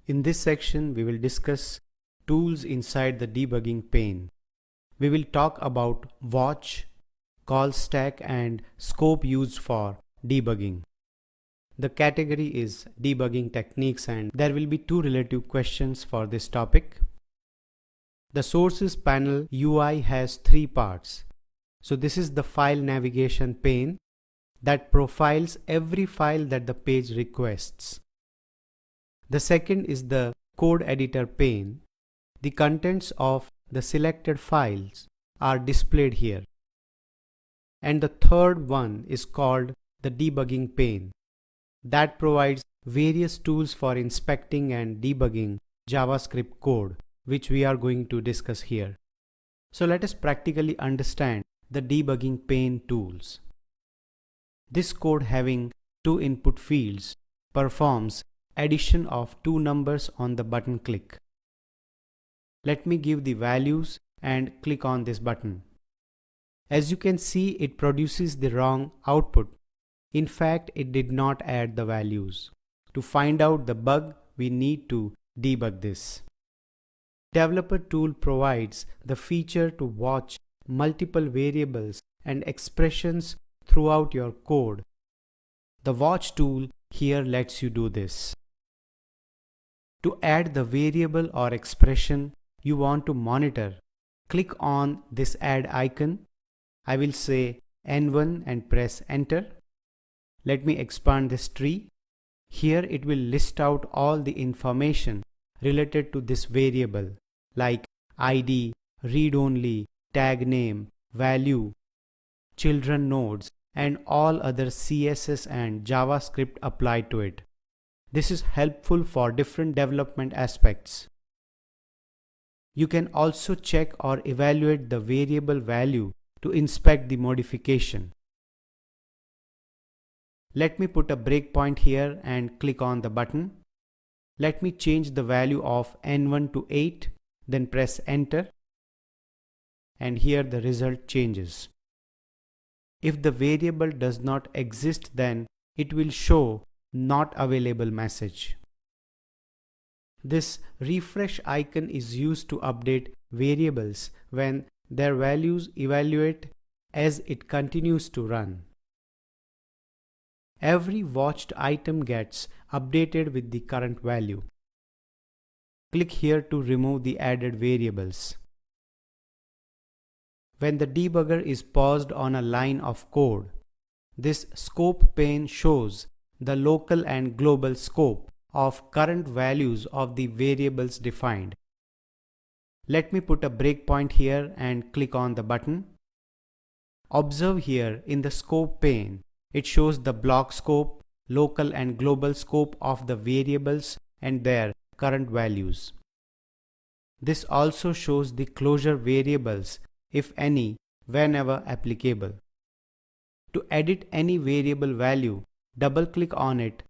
In this section, we will discuss tools inside the debugging pane. We will talk about watch, call stack, and scope used for debugging. The category is debugging techniques, and there will be two relative questions for this topic. The sources panel UI has three parts. So this is the file navigation pane that profiles every file that the page requests. The second is the code editor pane. The contents of the selected files are displayed here. And the third one is called the debugging pane that provides various tools for inspecting and debugging JavaScript code, which we are going to discuss here. So let us practically understand the debugging pane tools. This code having two input fields performs addition of two numbers on the button click. Let me give the values and click on this button. As you can see, it produces the wrong output. In fact, it did not add the values. To find out the bug, we need to debug this. Developer tool provides the feature to watch multiple variables and expressions throughout your code. The watch tool here lets you do this. To add the variable or expression you want to monitor, click on this add icon. I will say N1 and press enter. Let me expand this tree. Here it will list out all the information related to this variable like ID, read only, tag name, value, children nodes, and all other CSS and JavaScript applied to it. This is helpful for different development aspects. You can also check or evaluate the variable value to inspect the modification. Let me put a breakpoint here and click on the button. Let me change the value of N1 to 8, then press enter. And here the result changes. If the variable does not exist, then it will show not available message. This refresh icon is used to update variables when their values evaluate as it continues to run. Every watched item gets updated with the current value. Click here to remove the added variables. When the debugger is paused on a line of code, this scope pane shows the local and global scope of current values of the variables defined. Let me put a breakpoint here and click on the button. Observe here in the scope pane, it shows the block scope, local and global scope of the variables and their current values. This also shows the closure variables, if any, whenever applicable. To edit any variable value, double-click on it.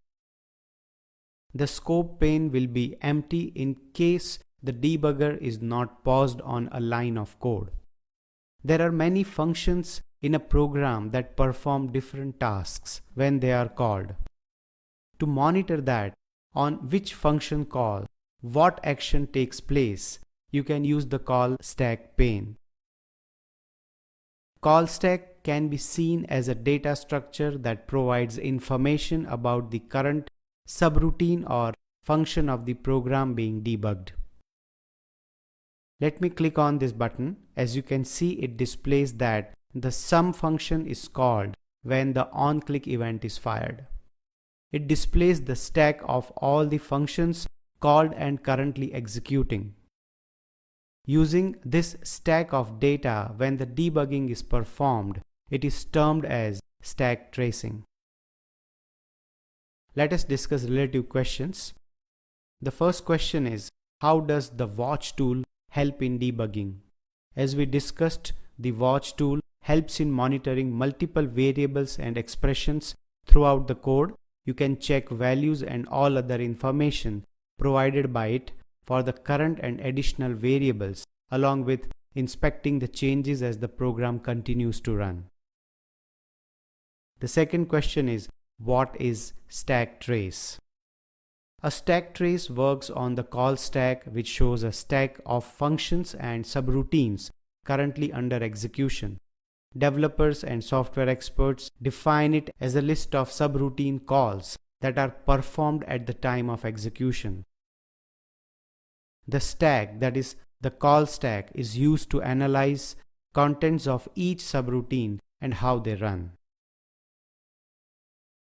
The scope pane will be empty in case the debugger is not paused on a line of code. There are many functions in a program that perform different tasks when they are called. To monitor that, on which function call, what action takes place, you can use the call stack pane. Call stack can be seen as a data structure that provides information about the current subroutine or function of the program being debugged. Let me click on this button. As you can see, it displays that the sum function is called when the onClick event is fired. It displays the stack of all the functions called and currently executing. Using this stack of data when the debugging is performed, it is termed as stack tracing. Let us discuss relative questions. The first question is, how does the watch tool help in debugging? As we discussed, the watch tool helps in monitoring multiple variables and expressions throughout the code. You can check values and all other information provided by it for the current and additional variables, along with inspecting the changes as the program continues to run. The second question is, what is stack trace? A stack trace works on the call stack, which shows a stack of functions and subroutines currently under execution. Developers and software experts define it as a list of subroutine calls that are performed at the time of execution. The stack, that is, the call stack, is used to analyze contents of each subroutine and how they run.